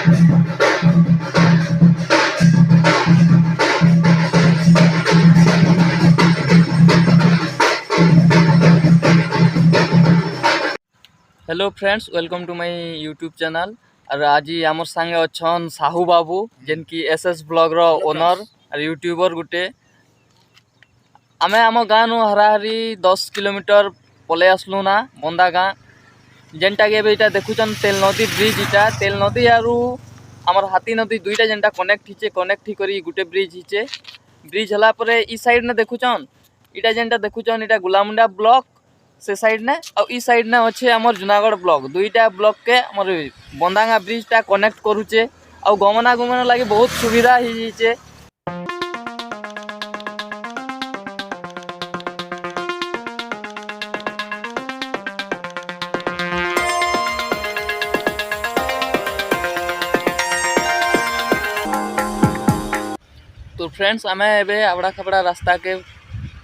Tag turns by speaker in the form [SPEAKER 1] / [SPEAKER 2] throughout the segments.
[SPEAKER 1] Hello friends, welcome to my YouTube channel. और आज आमर संगे अच्छन साहू बाबू जेन की एसएस ब्लॉग रो ओनर और यूट्यूबर गुटे। आमे आम गाँ नु हराहरी 10 किलोमीटर पले आसलु ना बंदा गाँ, जेनटा के एटा देखुचन तेल नदी ब्रिज। इटा तेल नदी आरु आमर हाथी नदी दुईटा जेनटा कनेक्ट हिचे, कनेक्ट ही करी गुटे ब्रिज हिचे। ब्रिज हला परे ई साइड ने देखुचन, इटा जेनटा देखुचन इटा गुलामुंडा ब्लॉक से साइड ने, और ई साइड ने अच्छे आमर जूनागढ़ ब्लॉक। दुईटा ब्लॉक के आमर बंदागा ब्रिज टा कनेक्ट करूचे और गमनागमन लगी बहुत सुविधा ही। तो फ्रेंड्स, आमे एबे आवड़ा खबड़ा रास्ता के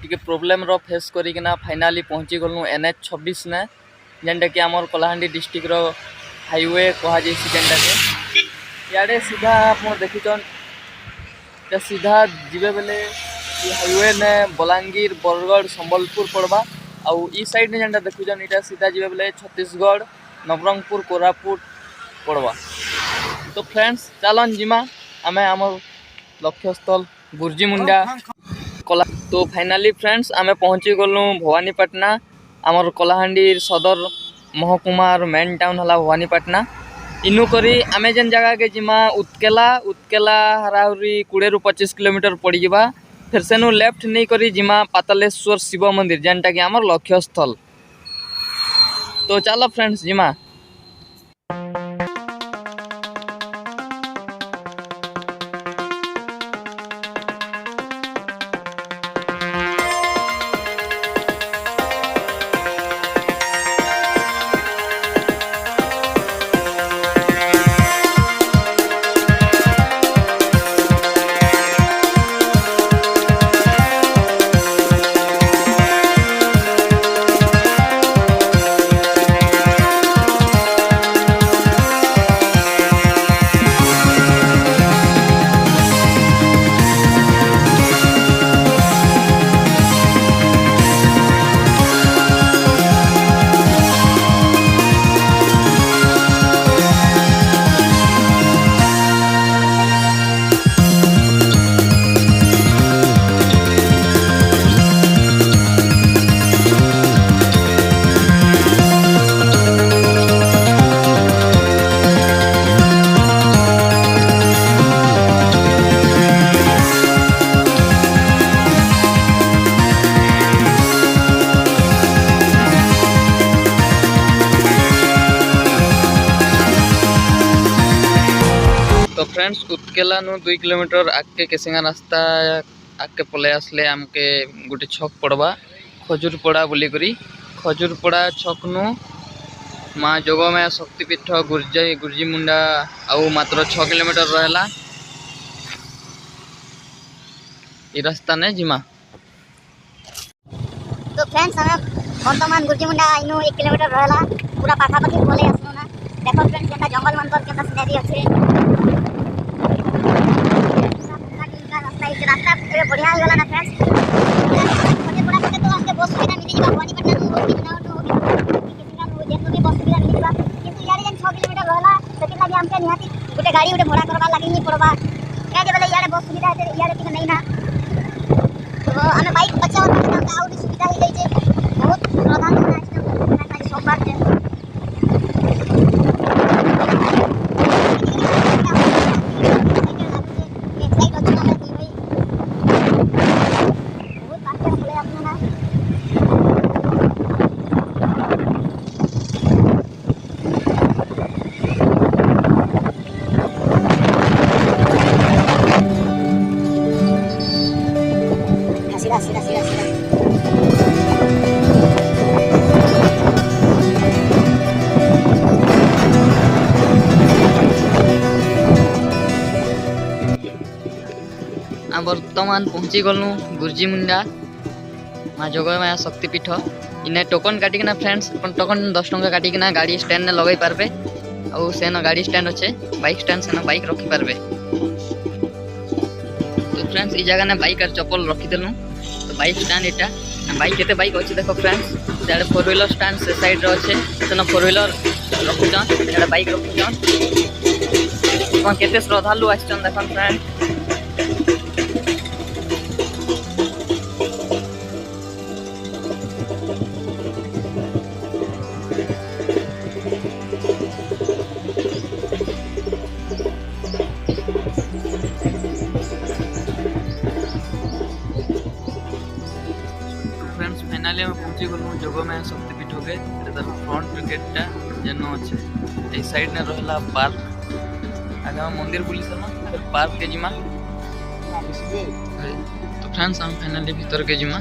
[SPEAKER 1] टिके प्रॉब्लम रो फेस करिकना फाइनाली पहुँची गलु NH 26 ने, जेनटा कि आमर कलाहांडी डिस्ट्रिक्ट रो हाईवे कहा जैसी। जेनटा के याडे सीधा आप देखुचन, सीधा जीवे बेले हाईवे ने बलांगीर, बरगढ़, संबलपुर पड़वा। आउ ई साइड ने जेनटा देखुचन इटा सीधा जीवे बेले छत्तीसगढ़, नवरंगपुर, कोरापुट पड़वा। तो फ्रेंड्स चलन जिमा आमे आमर लक्ष्यस्थल गुर्जीमुंडा कला। तो फाइनाली फ्रेंड्स आमे पहुँची गलु भवानीपाटना। आमर कलाहांडी सदर महकुमार मेन टाउन हला भवानीपाटना। इनु करी आमे जेन जगह के जिमा उत्केला, उत्केला हराहुरी 20 ରୁ 25 किलोमीटर पड़ जावा। फिर सेनु लेफ्ट नहीं करी जिमा पातालेश्वर शिव मंदिर, जेनटा कि आमर लक्ष्यस्थल। तो चलो फ्रेंड्स जिमा। तो फ्रेंड्स उत्केला नु 2 किलोमीटर आगे केसिंगा रास्ता आगे पले आसले आमके गोटे छक पड़वा खजूरपड़ा बोली करी। खजूरपड़ा छक नु माँ जोगमाया शक्तिपीठ गुर्जीमुंडा आउ मात्र 6 किलोमीटर रहला ये रास्ता ने जिमा।
[SPEAKER 2] तो फ्रेंड्स हमें वर्तमान गुर्जीमुंडा इनु 1 किलोमीटर रहला पूरा पाखापाखि पले आसनु ना। देखो फ्रेंड्स केना जंगल मन पर केना सीनरी अछि। रास्ता बढ़िया हो गला ना फ्रेंड्स। छोटे बड़ा के तो हमके बस सुविधा मिली जाबा भवानीपटना नु होती ना तो किसिना नु जेतो भी बस सुविधा मिली जाबा। किंतु यारे जन 6 किलोमीटर रहला सेति लागि हमके निहाती गुटे गाड़ी उठे भाड़ा करबा लागि ही पड़बा। क्या जे बोले यारे बस सुविधा है यारे कि नहीं ना। तो हमें बाइक बच्चा और हमके और सुविधा ही गई छे बहुत प्रधान है आज सोमवार के।
[SPEAKER 1] बर्तमान पहुँची गलु गुर्जीमुंडा माँ जोगमाया शक्तिपीठ। इन्हें टोकन काटिकिना फ्रेंड्स टोकन 10 टंका काटिकिना गाड़ी स्टैंड ने लगे पारबे ଆଉ ସେନ ଗାଡ଼ି ଷ୍ଟାଣ୍ଡ ଅଛେ ବାଇକ୍ ଷ୍ଟାଣ୍ଡ ସେନ ବାଇକ୍ ରଖି ପାରବେ। तो फ्रेंड्स ई जगह ने बाइक और चप्पल रखीदेलु तो बाइक स्टैंड इटा बाइक केते बाइक अच्छे देख फ्रेंड्स इधर 4 व्हीलर स्टैंड से साइड रे अच्छे सेन 4 व्हीलर रखुछन एटा बाइक रखुछन कोन केते श्रद्धालु आछन देखन फ्रेंड्स। फाइनाली हम पहुंची गलु जोगमाया शक्तिपीठ के तार फ्रंट गेटा जेन अच्छे ये साइड ने रहला पार्क आगे हम मंदिर बुली समा फिर पार्क के जिमा। तो फ्रेंड्स हम फाइनाली भीतर के जिमा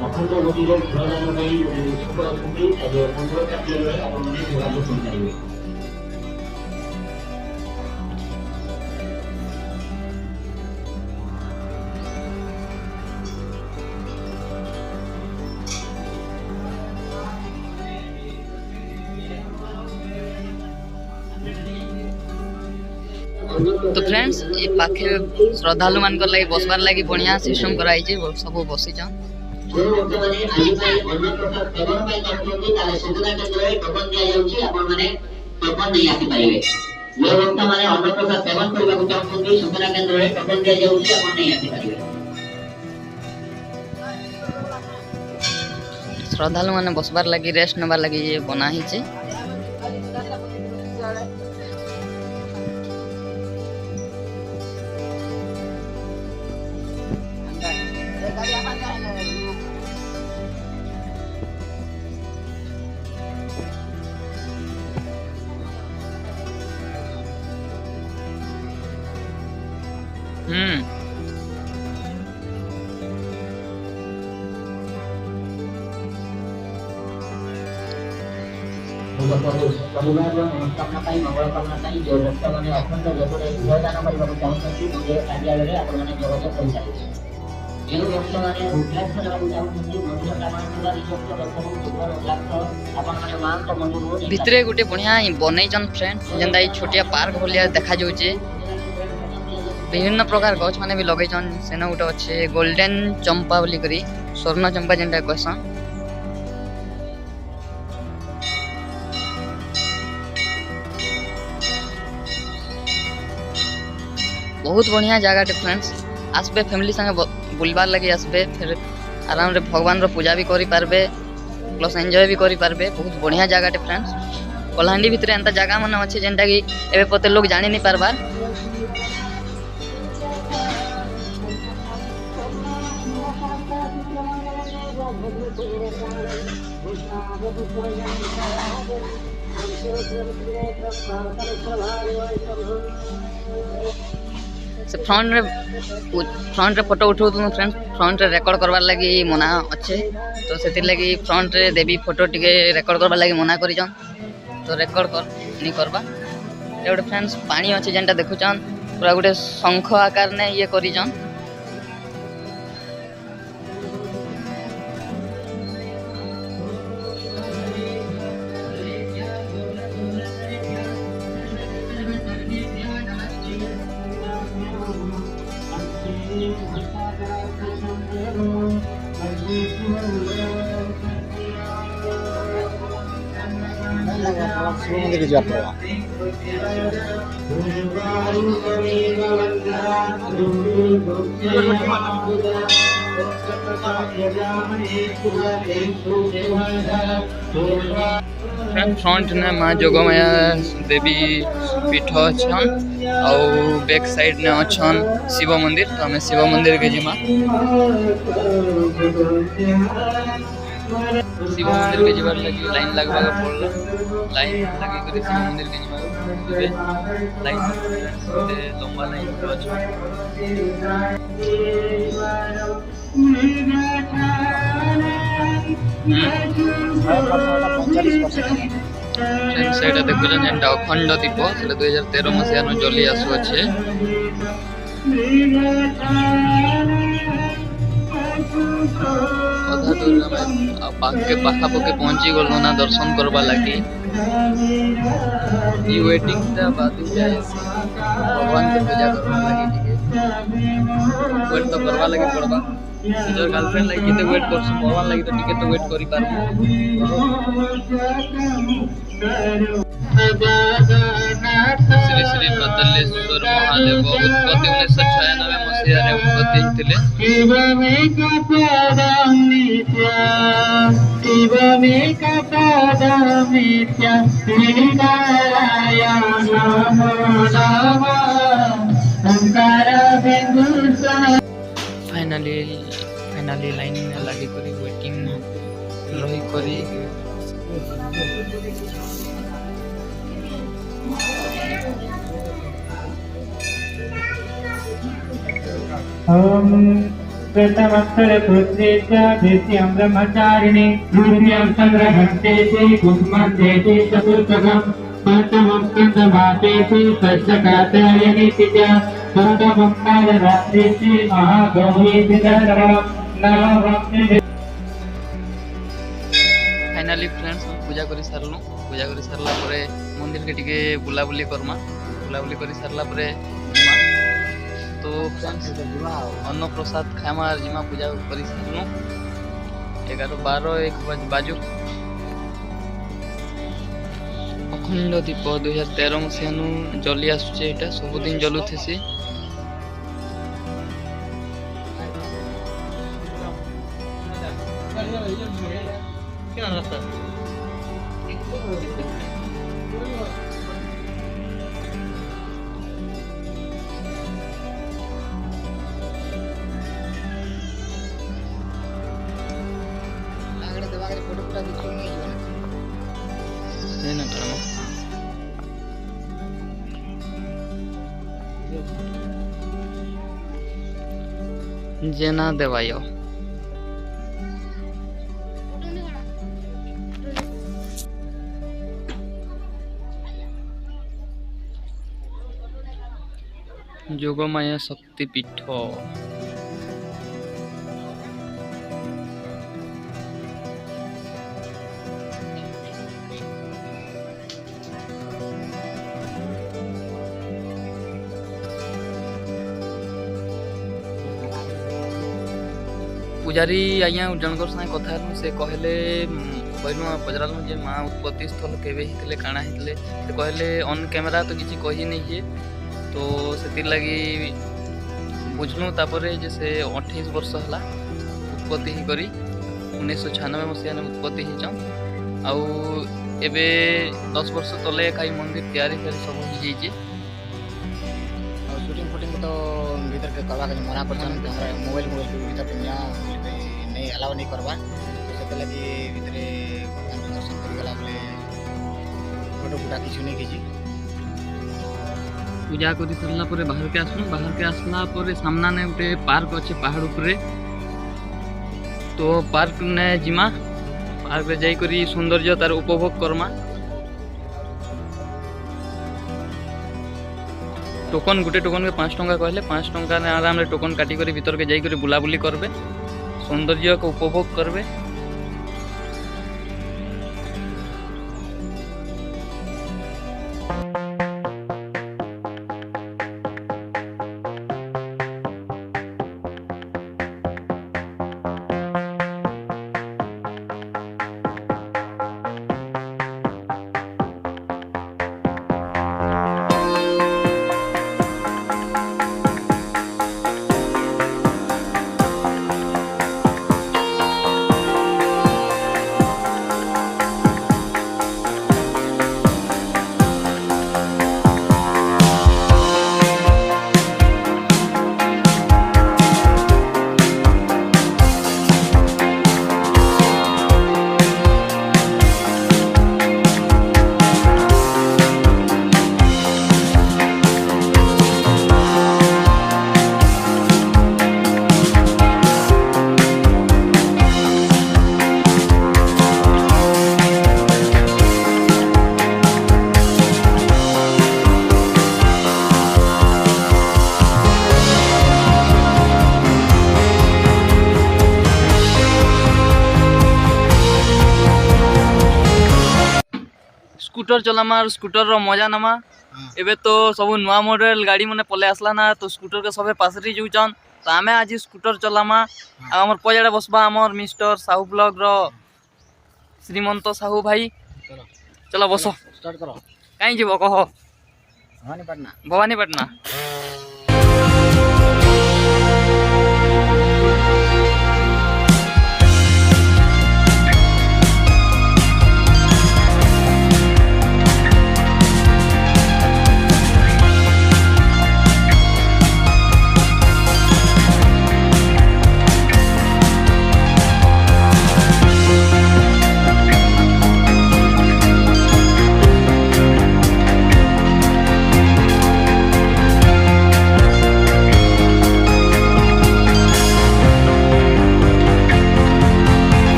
[SPEAKER 3] अखंड गतिरे घोड़ादान ପାଇଁ ଲୋକ ଅଛନ୍ତି ଆଉ ଅଖଣ୍ଡ କାର୍ଯ୍ୟରେ ଆପଣମାନେ ଯୋଗାଯୋଗ କରିପାରିବେ।
[SPEAKER 1] तो फ्रेंड्स ये पाखे श्रद्धालु मान लगी बसबार लगी बढ़िया सिस्टम कराई सब बसी
[SPEAKER 3] जो वर्तमान आज ପାଇଁ ଅନ୍ନ ପ୍ରସାଦ ସେବନ ପାଇଁ ଚାହୁଁଛନ୍ତି ତାହେଲେ ସୁବିଧା କେନ୍ଦ୍ରରେ ଟୋକନ ଦିଆଯାଉଛି ଆପଣମାନେ ଟୋକନ ନେଇ ଆସିପାରିବେ। जो ବର୍ତ୍ତମାନ ଅନ୍ନ ପ୍ରସାଦ ସେବନ କରିବାକୁ ଚାହୁଁଛନ୍ତି ସୁବିଧା କେନ୍ଦ୍ରରେ ଟୋକନ ଦିଆଯାଉଛି ଆପଣ ନେଇ ଆସିପାରିବେ।
[SPEAKER 1] श्रद्धालु माने बसबार लगी रेस्ट नबार लगी ये बना ही छे।
[SPEAKER 3] परिवार मनोकामना ପାଇଁ ମଙ୍ଗଳ କାମନା ପାଇଁ जो ବର୍ତ୍ତମାନ ଅଖଣ୍ଡ ଯୋଗରେ ଯୋଗଦାନ କରିବାକୁ ଚାହୁଁଛନ୍ତି ମନ୍ଦିର କାର୍ଯ୍ୟାଳୟରେ ଆପଣମାନେ ଯୋଗାଯୋଗ କରିପାରିବେ। ଯେଉଁ ବର୍ତ୍ତମାନ ରୁଦ୍ରାକ୍ଷ ଦେବାକୁ ଚାହୁଁଛନ୍ତି ମନ୍ଦିର କାମନା ଥିବା ନିଯୁକ୍ତ ଦର୍ଶନ ଯୁଗ ରୁଦ୍ରାକ୍ଷ ଆପଣମାନେ ମାଙ୍କ ମନ୍ଦିରରୁ
[SPEAKER 1] भितरे गोटे बढ़िया बनईचन फ्रेंड जेंदा छोटिया पार्क भलिया देखा जाउचे विभिन्न प्रकार गछ माने भी लगेचन सेना गोटे अच्छे गोल्डन चंपा बोली करी स्वर्ण चंपा जेंटा कहसन। बहुत बढ़िया जगह टे फ्रेंड्स आसबे फैमिली संगे बुलबार लगी आसबे फिर आराम रे भगवान रो पूजा भी करि पारबे प्लस एंजॉय भी करि पारबे। बहुत बढ़िया जगह टे फ्रेंड्स कलाहांडी भितर एंता जगह मन अच्छे जेंटा कि एबे पते लोग जानि नहीं पारबार। से फ्रंट रे फोटो उठो तुम फ्रेंड्स फ्रंट रे रिकॉर्ड करवार लगी मना अच्छे तो से लगी फ्रंट रे देवी फोटो टिके रिकॉर्ड करवार लगी मना करिजन तो रिकॉर्ड कर नहीं करबा। ए गोटे फ्रेंड्स पानी अच्छे जेंटा देखुचन पूरा गोटे शंख आकार ने ये करिजन।
[SPEAKER 4] मंदिर की यात्रा
[SPEAKER 1] फ्रंट ने माँ जोगमाया देवी पीठ अच्छन आउ बैक साइड ने अच्छन शिव मंदिर तो हमें शिव मंदिर के जिमा शिव मंदिर के जीवार लगी लाइन लगवा पड़ला लाइन लगी कर शिव मंदिर के जीवा लाइन लंबा लाइन
[SPEAKER 4] है 45%।
[SPEAKER 1] फ्रेंड्स एटा देखुछन एटा अखंड दीप सेटा 2013 मसिया नु जली आसु अछि। अधा दूर में पाखापाखि पहुंची गलु ना दर्शन करवा लगी। ई वेटिंग ता बादी जाए भगवान के पूजा करवा लगी टिके वेट तो करवा लगी पड़बा। जो गर्लफ्रेंड लागी केते वेट करसु भगवान लागी तो टिके तो वेट करी पारबो। श्री श्री पतलेश्वर महादेव उत्पत्ति 1996 मसीहा रे उत्पत्ति हितले। फाइनली लाइन में लगी करी वेटिंग रही करी
[SPEAKER 4] प्रथमक्षर पुत्रेचा भेष्यं ब्रह्मचारिणे द्वितीयं चन्द्रघण्टेति कुसुमध्येति चतुर्थकं पञ्चमं स्कन्दभातेति षष्ठकात्यायनीति च षष्ठमं कालरात्रिति महागौरीति दशमं नवमं।
[SPEAKER 1] फाइनली फ्रेंड्स पूजा करी सारलु। पूजा करी सारला परे मंदिर के टिके बुलाबुली करमा। बुलाबुली करी सारला परे जिमा तो फ्रेंड्स अन्न प्रसाद खामा जिमा पूजा करी सारलु। 11-12-1 बाजू अखंड दीप 2013 मसिया नु जली आसुचे। एटा सबुदिन जलुथेसी। क्या रास्ता जेना देवायो जोगमाया शक्तिपीठ। पुजारी आज्ञा जनकर साथ कथा से कहले कहलु पचरालु जे माँ उत्पत्ति स्थल केवे हितले काना हितले से कहले ऑन कैमरा तो किसी कही नहीं है तो से लगी बुझलु। तापरे जे से 28 वर्ष हला उत्पत्ति ही करी 1996 मसिया ने उत्पत्ति ही जाऊँ आउ एबे 10 वर्ष तले खाई मंदिर तैयारी कर सब हो जाइए।
[SPEAKER 5] शूटिंग फुटिंग तो भीतर के करवा के मना करछन हमरा मोबाइल के भीतर दुनिया नहीं अलाउ नहीं करवा तो से लगी भीतर भगवान के दर्शन कर गला बोले फोटो फुटा किछु नहीं खींची।
[SPEAKER 1] पूजा करी सरला परे बाहर के आसलु। बाहर के आसला परे सामना ने उठे पार्क अच्छे पहाड़ ऊपर तो पार्क ने जिमा पार्क रे जाई करी सौंदर्य तार उपभोग करमा। टोकन गुटे टोकन के 5 टंका कहले 5 टंका ने आराम रे टोकन काटी करी भीतर के जाई करी बुलाबुली करबे सौंदर्य को उपभोग करबे। स्कूटर चलामा और स्कूटर रो मजा नामा एबे तो सब नुआ मॉडल गाड़ी मने पले आसला ना तो स्कूटर के सबे पासरी जाउछन तो आमे आज स्कूटर चलामा आ हमर पजाड़े बसबा हमर मिस्टर साहू ब्लॉग रो श्रीमंत साहू भाई
[SPEAKER 5] चलो
[SPEAKER 1] चलो बसो
[SPEAKER 5] स्टार्ट करो
[SPEAKER 1] कहीं जीव कह
[SPEAKER 5] भवानीपटना
[SPEAKER 1] भवानीपटना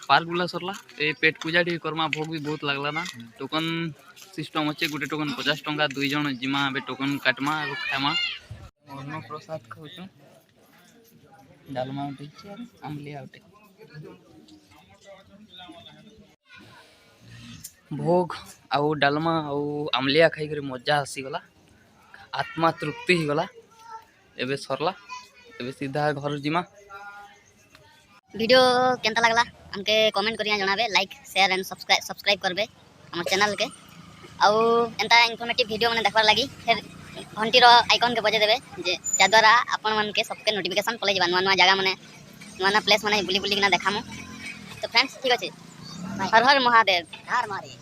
[SPEAKER 1] पार्क बुला सरला ए पेट पूजा टी करमा भोग भी बहुत लागला ना टोकन सिस्टम अच्छे गोटे टोकन 50 टंका 2 जन जिमा बे टोकन काटमा और खामा अन्न प्रसाद खाउछु डालमा उठे आमलिया उठे भोग आउ डालमा आउ आमलिया खाई करे मजा आसी गला आत्मा तृप्ति ही गला एबे सरला एबे सीधा घर जिमा
[SPEAKER 2] वीडियो केनता लागला हमके कमेंट करिया जणाबे लाइक शेयर एंड सब्सक्राइब करबे हमर चैनल के आउ एंता इन्फॉर्मेटिव वीडियो माने देखबार लागि फिर घंटी रो आइकन के बजे देबे जे जा द्वारा अपन मन के सबके नोटिफिकेशन पले जबा नवा जगह माने नवा प्लेस माने बुली बुली किना देखामु तो फ्रेंड्स ठीक अछि हर हर महादेव हर मारे।